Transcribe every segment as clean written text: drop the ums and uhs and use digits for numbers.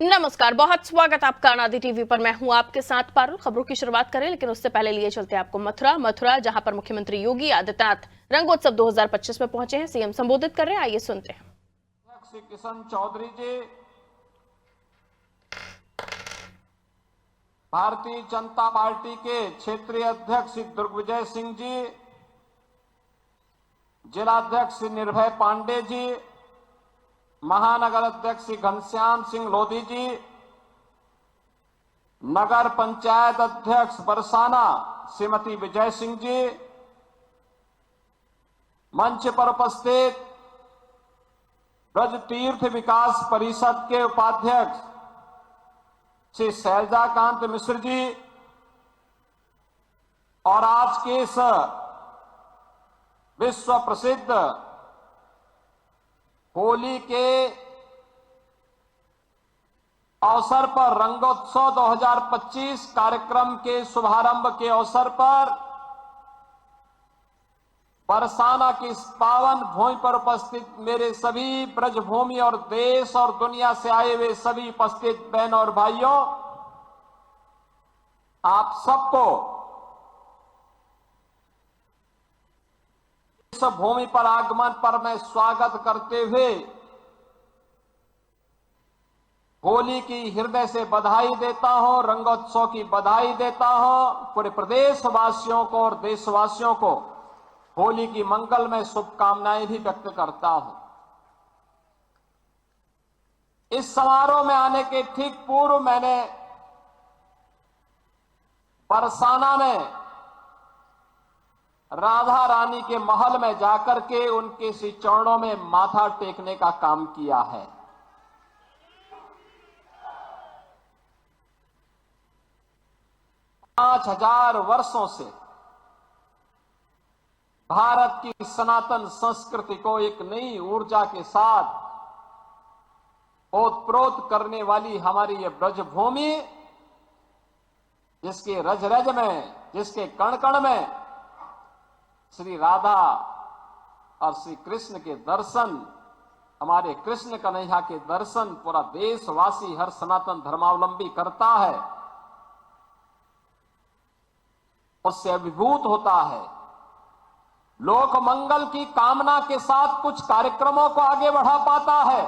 नमस्कार, बहुत स्वागत आपका अनादि टीवी पर। मैं हूं आपके साथ पारुल। खबरों की शुरुआत करें, लेकिन उससे पहले लिए चलते हैं आपको मथुरा, जहां पर मुख्यमंत्री योगी आदित्यनाथ रंगोत्सव 2025 में पहुंचे हैं। सीएम संबोधित कर रहे हैं, आइए सुनते हैं। श्री किशन चौधरी जी, भारतीय जनता पार्टी के क्षेत्रीय अध्यक्ष श्री दुर्गविजय सिंह जी, जिलाध्यक्ष श्री निर्भय पांडे जी, महानगर अध्यक्ष श्री घनश्याम सिंह लोधी जी, नगर पंचायत अध्यक्ष बरसाना श्रीमती विजय सिंह जी, मंच पर उपस्थित ब्रज तीर्थ विकास परिषद के उपाध्यक्ष श्री शैलजाकांत मिश्र जी और आज के इस विश्व प्रसिद्ध होली के अवसर पर रंगोत्सव 2025 कार्यक्रम के शुभारंभ के अवसर पर बरसाना की इस पावन भूमि पर उपस्थित मेरे सभी ब्रजभूमि और देश और दुनिया से आए हुए सभी उपस्थित बहनों और भाइयों, आप सबको इस भूमि पर आगमन पर मैं स्वागत करते हुए होली की हृदय से बधाई देता हूं, रंगोत्सव की बधाई देता हूं। पूरे प्रदेशवासियों को और देशवासियों को होली की मंगलमय शुभकामनाएं भी व्यक्त करता हूं। इस समारोह में आने के ठीक पूर्व मैंने बरसाना में राधा रानी के महल में जाकर के उनके श्री चरणों में माथा टेकने का काम किया है। पांच 5000 वर्षों से भारत की सनातन संस्कृति को एक नई ऊर्जा के साथ ओतप्रोत करने वाली हमारी ये ब्रजभूमि, जिसके रज रज में, जिसके कण कण में श्री राधा और श्री कृष्ण के दर्शन, हमारे कृष्ण कन्हैया के दर्शन पूरा देशवासी, हर सनातन धर्मावलंबी करता है, उससे अभिभूत होता है। लोक मंगल की कामना के साथ कुछ कार्यक्रमों को आगे बढ़ा पाता है।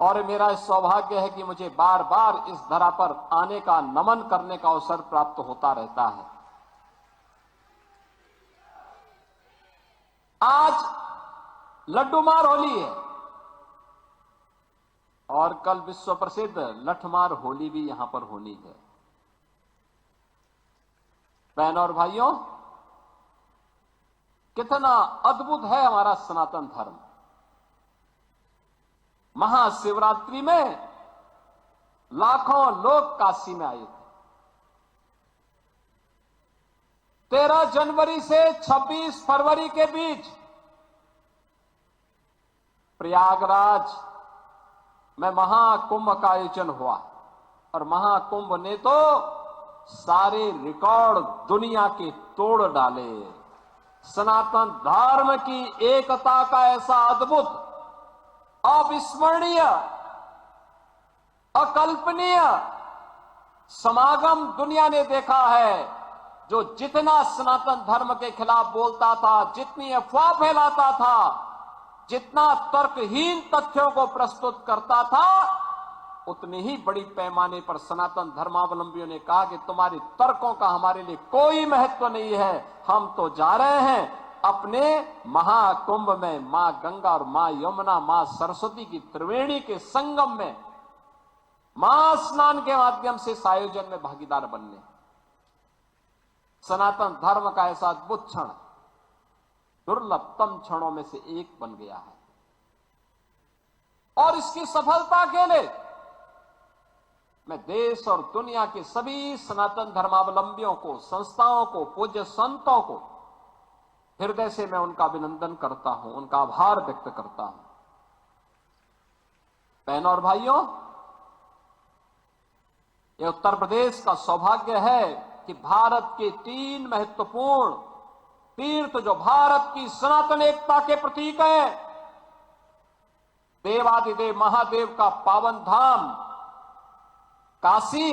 और मेरा सौभाग्य है कि मुझे बार बार इस धरा पर आने का, नमन करने का अवसर प्राप्त होता रहता है। आज लड्डूमार होली है और कल विश्व प्रसिद्ध लठमार होली भी यहां पर होनी है। बहनों और भाइयों, कितना अद्भुत है हमारा सनातन धर्म। महाशिवरात्रि में लाखों लोग काशी में आए थे। 13 जनवरी से 26 फरवरी के बीच प्रयागराज में महाकुंभ का आयोजन हुआ और महाकुंभ ने तो सारे रिकॉर्ड दुनिया के तोड़ डाले। सनातन धर्म की एकता का ऐसा अद्भुत, अविस्मरणीय, अकल्पनीय समागम दुनिया ने देखा है। जो जितना सनातन धर्म के खिलाफ बोलता था, जितनी अफवाह फैलाता था, जितना तर्कहीन तथ्यों को प्रस्तुत करता था, उतनी ही बड़ी पैमाने पर सनातन धर्मावलंबियों ने कहा कि तुम्हारे तर्कों का हमारे लिए कोई महत्व नहीं है, हम तो जा रहे हैं अपने महाकुंभ में मां गंगा और मां यमुना, मां सरस्वती की त्रिवेणी के संगम में महास्नान के माध्यम से इस आयोजन में भागीदार बनने। सनातन धर्म का ऐसा अद्भुत क्षण दुर्लभतम क्षणों में से एक बन गया है और इसकी सफलता के लिए मैं देश और दुनिया के सभी सनातन धर्मावलंबियों को, संस्थाओं को, पूज्य संतों को हृदय से मैं उनका अभिनंदन करता हूं, उनका आभार व्यक्त करता हूं। बहनों और भाइयों, यह उत्तर प्रदेश का सौभाग्य है कि भारत के 3 महत्वपूर्ण तीर्थ, जो भारत की सनातन एकता के प्रतीक है, देवादिदेव महादेव का पावन धाम काशी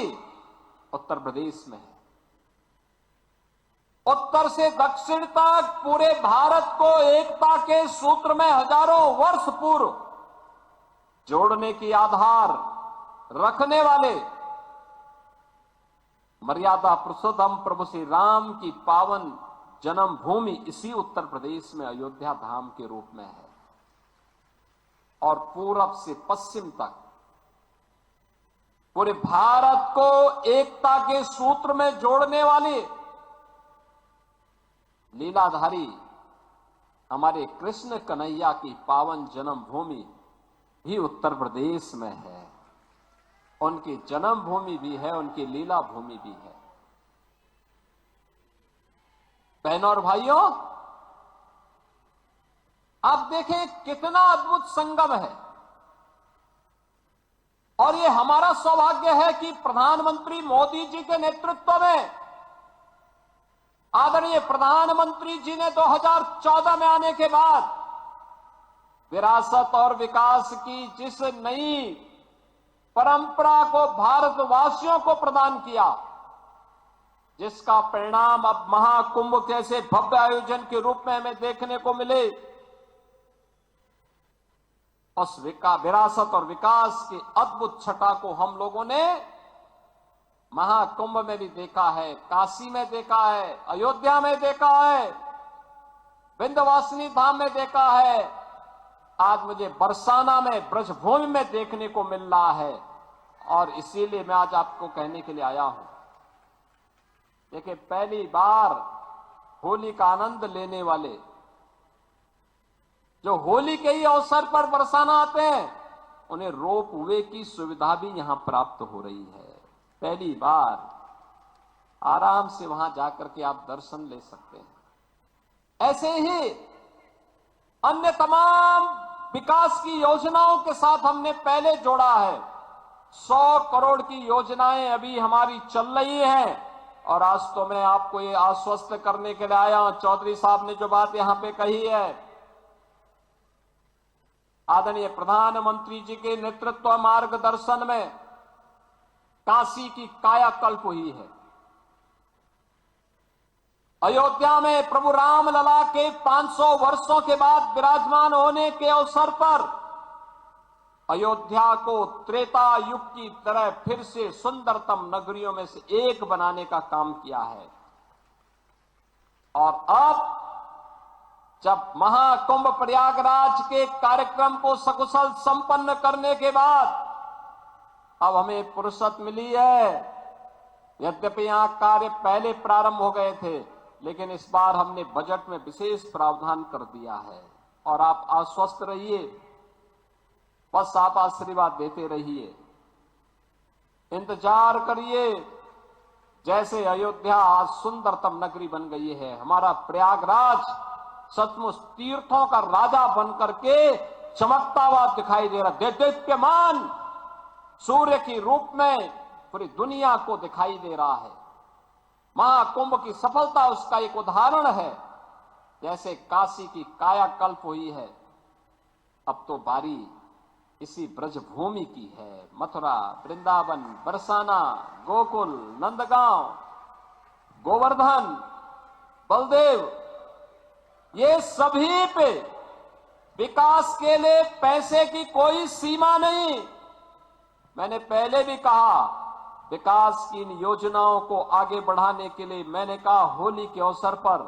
उत्तर प्रदेश में है। उत्तर से दक्षिण तक पूरे भारत को एकता के सूत्र में हजारों वर्ष पूर्व जोड़ने की आधार रखने वाले मर्यादा पुरुषोत्तम प्रभु श्री राम की पावन जन्मभूमि इसी उत्तर प्रदेश में अयोध्या धाम के रूप में है। और पूरब से पश्चिम तक पूरे भारत को एकता के सूत्र में जोड़ने वाली लीलाधारी हमारे कृष्ण कन्हैया की पावन जन्मभूमि भी उत्तर प्रदेश में है। उनकी जन्मभूमि भी है, उनकी लीला भूमि भी है। बहनों और भाइयों, आप देखें कितना अद्भुत संगम है। और ये हमारा सौभाग्य है कि प्रधानमंत्री मोदी जी के नेतृत्व में आदरणीय प्रधानमंत्री जी ने 2014 में आने के बाद विरासत और विकास की जिस नई परंपरा को भारतवासियों को प्रदान किया, जिसका परिणाम अब महाकुंभ जैसे भव्य आयोजन के रूप में हमें देखने को मिले, उस विरासत और विकास की अद्भुत छटा को हम लोगों ने महाकुंभ में भी देखा है, काशी में देखा है, अयोध्या में देखा है, विंध्यवासिनी धाम में देखा है, आज मुझे बरसाना में ब्रजभूमि में देखने को मिल रहा है। और इसीलिए मैं आज आपको कहने के लिए आया हूं। देखिए, पहली बार होली का आनंद लेने वाले जो होली के ही अवसर पर बरसाना आते हैं, उन्हें रोप वे की सुविधा भी यहां प्राप्त हो रही है। पहली बार आराम से वहां जाकर के आप दर्शन ले सकते हैं। ऐसे ही अन्य तमाम विकास की योजनाओं के साथ हमने पहले जोड़ा है। 100 करोड़ की योजनाएं अभी हमारी चल रही हैं। और आज तो मैं आपको ये आश्वस्त करने के लिए आया हूं, चौधरी साहब ने जो बात यहां पे कही है, आदरणीय प्रधानमंत्री जी के नेतृत्व मार्गदर्शन में काशी की कायाकल्प हुई है। अयोध्या में प्रभु रामलला के 500 वर्षों के बाद विराजमान होने के अवसर पर अयोध्या को त्रेता युग की तरह फिर से सुंदरतम नगरियों में से एक बनाने का काम किया है। और अब जब महाकुंभ प्रयागराज के कार्यक्रम को सकुशल संपन्न करने के बाद अब हमें फुर्सत मिली है। यद्यपि यहां कार्य पहले प्रारंभ हो गए थे, लेकिन इस बार हमने बजट में विशेष प्रावधान कर दिया है। और आप आश्वस्त रहिए, बस आप आशीर्वाद देते रहिए, इंतजार करिए। जैसे अयोध्या आज सुंदरतम नगरी बन गई है, हमारा प्रयागराज सचमुच तीर्थों का राजा बनकर के चमकता हुआ दिखाई दे रहा, देदीप्यमान सूर्य की रूप में पूरी दुनिया को दिखाई दे रहा है। महाकुंभ की सफलता उसका एक उदाहरण है। जैसे काशी की कायाकल्प हुई है, अब तो बारी इसी ब्रजभूमि की है। मथुरा, वृंदावन, बरसाना, गोकुल, नंदगांव, गोवर्धन, बलदेव, ये सभी पे विकास के लिए पैसे की कोई सीमा नहीं। मैंने पहले भी कहा, विकास की इन योजनाओं को आगे बढ़ाने के लिए मैंने कहा होली के अवसर पर